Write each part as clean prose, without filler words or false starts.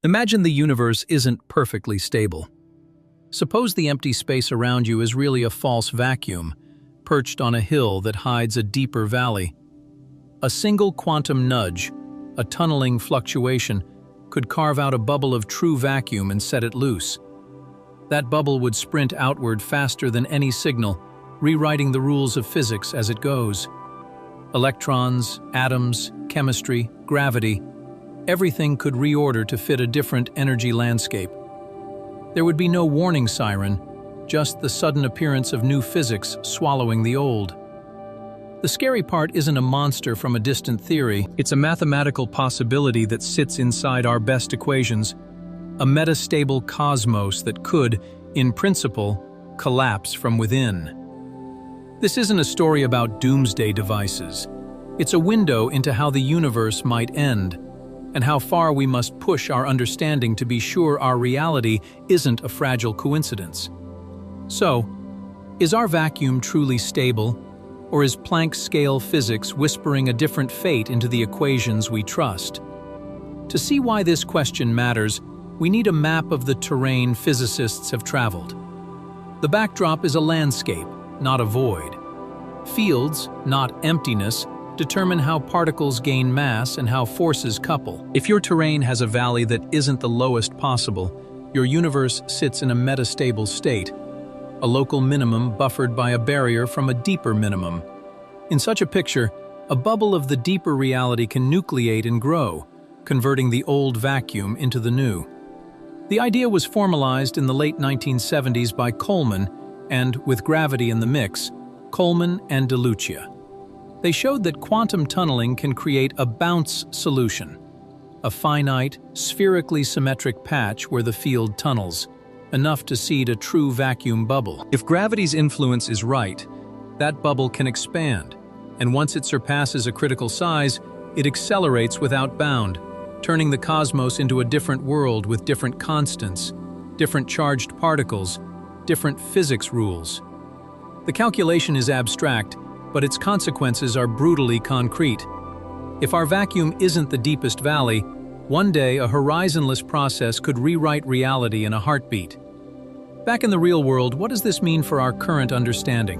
Imagine the universe isn't perfectly stable. Suppose the empty space around you is really a false vacuum, perched on a hill that hides a deeper valley. A single quantum nudge, a tunneling fluctuation, could carve out a bubble of true vacuum and set it loose. That bubble would sprint outward faster than any signal, rewriting the rules of physics as it goes. Electrons, atoms, chemistry, gravity, everything could reorder to fit a different energy landscape. There would be no warning siren, just the sudden appearance of new physics swallowing the old. The scary part isn't a monster from a distant theory, it's a mathematical possibility that sits inside our best equations, a metastable cosmos that could, in principle, collapse from within. This isn't a story about doomsday devices. It's a window into how the universe might end, and how far we must push our understanding to be sure our reality isn't a fragile coincidence. So, is our vacuum truly stable, or is Planck's scale physics whispering a different fate into the equations we trust? To see why this question matters, we need a map of the terrain physicists have traveled. The backdrop is a landscape, not a void. Fields, not emptiness, determine how particles gain mass and how forces couple. If your terrain has a valley that isn't the lowest possible, your universe sits in a metastable state, a local minimum buffered by a barrier from a deeper minimum. In such a picture, a bubble of the deeper reality can nucleate and grow, converting the old vacuum into the new. The idea was formalized in the late 1970s by Coleman and, with gravity in the mix, Coleman and DeLucia. They showed that quantum tunneling can create a bounce solution, a finite, spherically symmetric patch where the field tunnels, enough to seed a true vacuum bubble. If gravity's influence is right, that bubble can expand, and once it surpasses a critical size, it accelerates without bound, turning the cosmos into a different world with different constants, different charged particles, different physics rules. The calculation is abstract, but its consequences are brutally concrete. If our vacuum isn't the deepest valley, one day a horizonless process could rewrite reality in a heartbeat. Back in the real world, what does this mean for our current understanding?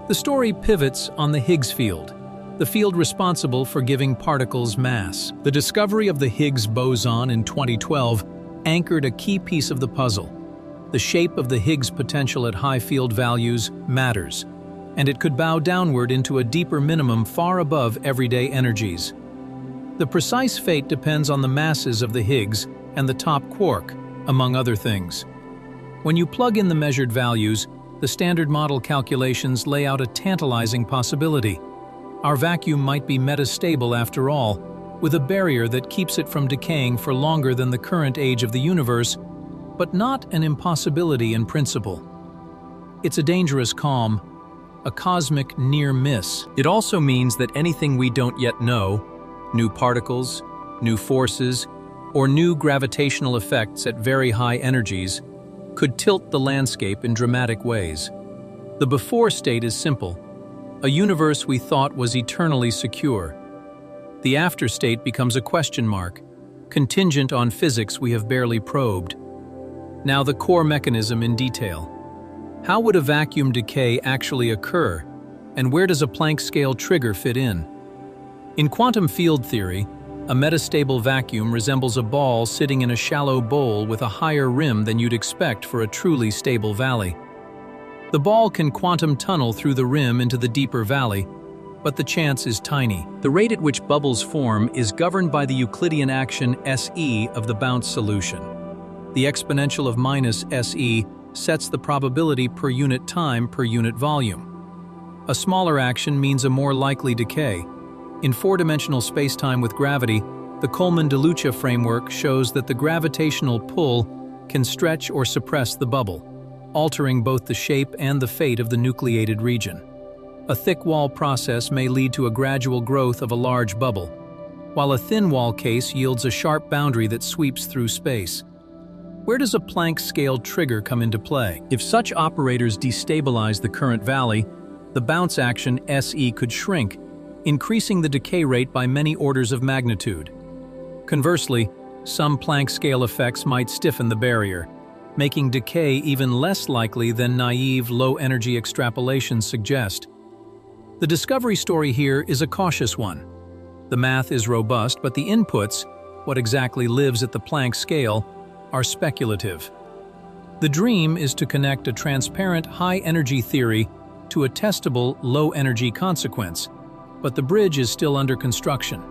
The story pivots on the Higgs field, the field responsible for giving particles mass. The discovery of the Higgs boson in 2012 anchored a key piece of the puzzle. The shape of the Higgs potential at high field values matters, and it could bow downward into a deeper minimum far above everyday energies. The precise fate depends on the masses of the Higgs and the top quark, among other things. When you plug in the measured values, the standard model calculations lay out a tantalizing possibility. Our vacuum might be metastable after all, with a barrier that keeps it from decaying for longer than the current age of the universe, but not an impossibility in principle. It's a dangerous calm, a cosmic near miss. It also means that anything we don't yet know, new particles, new forces, or new gravitational effects at very high energies, could tilt the landscape in dramatic ways. The before state is simple, a universe we thought was eternally secure. The after state becomes a question mark, contingent on physics we have barely probed. Now the core mechanism in detail. How would a vacuum decay actually occur, and where does a Planck scale trigger fit in? In quantum field theory, a metastable vacuum resembles a ball sitting in a shallow bowl with a higher rim than you'd expect for a truly stable valley. The ball can quantum tunnel through the rim into the deeper valley, but the chance is tiny. The rate at which bubbles form is governed by the Euclidean action SE of the bounce solution. The exponential of minus SE sets the probability per unit time per unit volume. A smaller action means a more likely decay. In four-dimensional spacetime with gravity, the Coleman-DeLucia framework shows that the gravitational pull can stretch or suppress the bubble, altering both the shape and the fate of the nucleated region. A thick wall process may lead to a gradual growth of a large bubble, while a thin wall case yields a sharp boundary that sweeps through space. Where does a Planck scale trigger come into play? If such operators destabilize the current valley, the bounce action SE could shrink, increasing the decay rate by many orders of magnitude. Conversely, some Planck scale effects might stiffen the barrier, making decay even less likely than naive low-energy extrapolations suggest. The discovery story here is a cautious one. The math is robust, but the inputs, what exactly lives at the Planck scale, are speculative. The dream is to connect a transparent high-energy theory to a testable low-energy consequence, but the bridge is still under construction.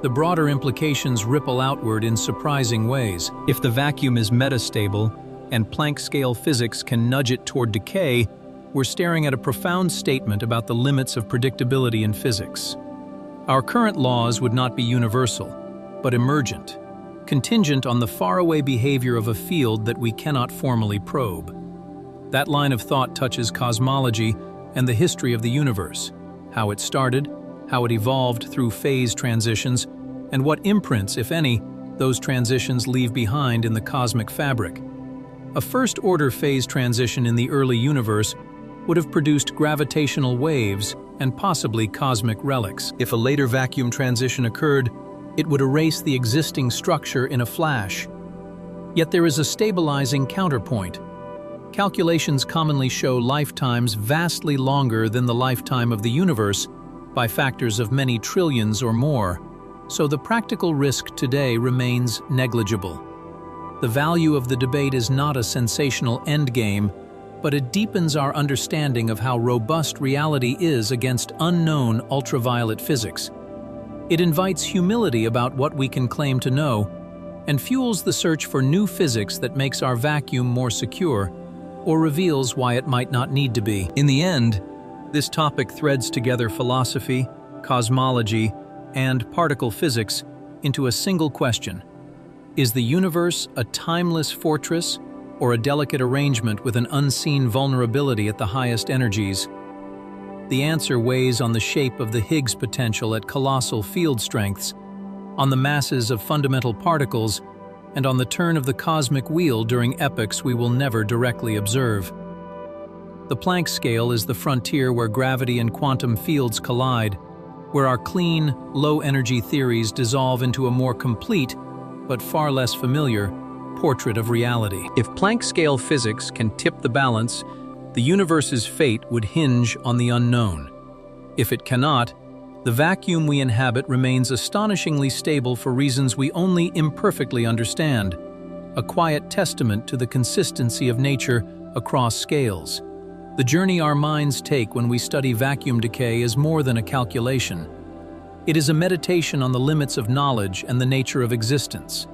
The broader implications ripple outward in surprising ways. If the vacuum is metastable and Planck-scale physics can nudge it toward decay, we're staring at a profound statement about the limits of predictability in physics. Our current laws would not be universal, but emergent, contingent on the faraway behavior of a field that we cannot formally probe. That line of thought touches cosmology and the history of the universe, how it started, how it evolved through phase transitions, and what imprints, if any, those transitions leave behind in the cosmic fabric. A first-order phase transition in the early universe would have produced gravitational waves and possibly cosmic relics. If a later vacuum transition occurred, it would erase the existing structure in a flash. Yet there is a stabilizing counterpoint. Calculations commonly show lifetimes vastly longer than the lifetime of the universe, by factors of many trillions or more, so the practical risk today remains negligible. The value of the debate is not a sensational endgame, but it deepens our understanding of how robust reality is against unknown ultraviolet physics. It invites humility about what we can claim to know, and fuels the search for new physics that makes our vacuum more secure, or reveals why it might not need to be. In the end, this topic threads together philosophy, cosmology, and particle physics into a single question. Is the universe a timeless fortress or a delicate arrangement with an unseen vulnerability at the highest energies? The answer weighs on the shape of the Higgs potential at colossal field strengths, on the masses of fundamental particles, and on the turn of the cosmic wheel during epochs we will never directly observe. The Planck scale is the frontier where gravity and quantum fields collide, where our clean, low-energy theories dissolve into a more complete, but far less familiar, portrait of reality. If Planck-scale physics can tip the balance, the universe's fate would hinge on the unknown. If it cannot, the vacuum we inhabit remains astonishingly stable for reasons we only imperfectly understand, a quiet testament to the consistency of nature across scales. The journey our minds take when we study vacuum decay is more than a calculation. It is a meditation on the limits of knowledge and the nature of existence.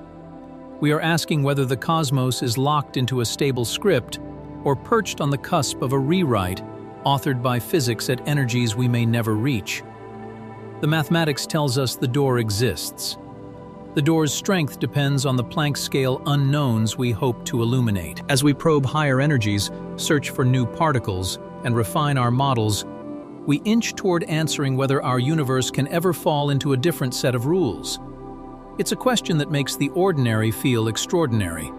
We are asking whether the cosmos is locked into a stable script or perched on the cusp of a rewrite authored by physics at energies we may never reach. The mathematics tells us the door exists. The door's strength depends on the Planck scale unknowns we hope to illuminate. As we probe higher energies, search for new particles, and refine our models, we inch toward answering whether our universe can ever fall into a different set of rules. It's a question that makes the ordinary feel extraordinary,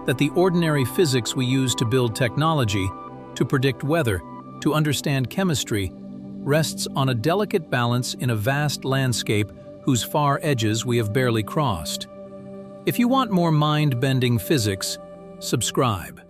that the ordinary physics we use to build technology, to predict weather, to understand chemistry, rests on a delicate balance in a vast landscape whose far edges we have barely crossed. If you want more mind-bending physics, subscribe.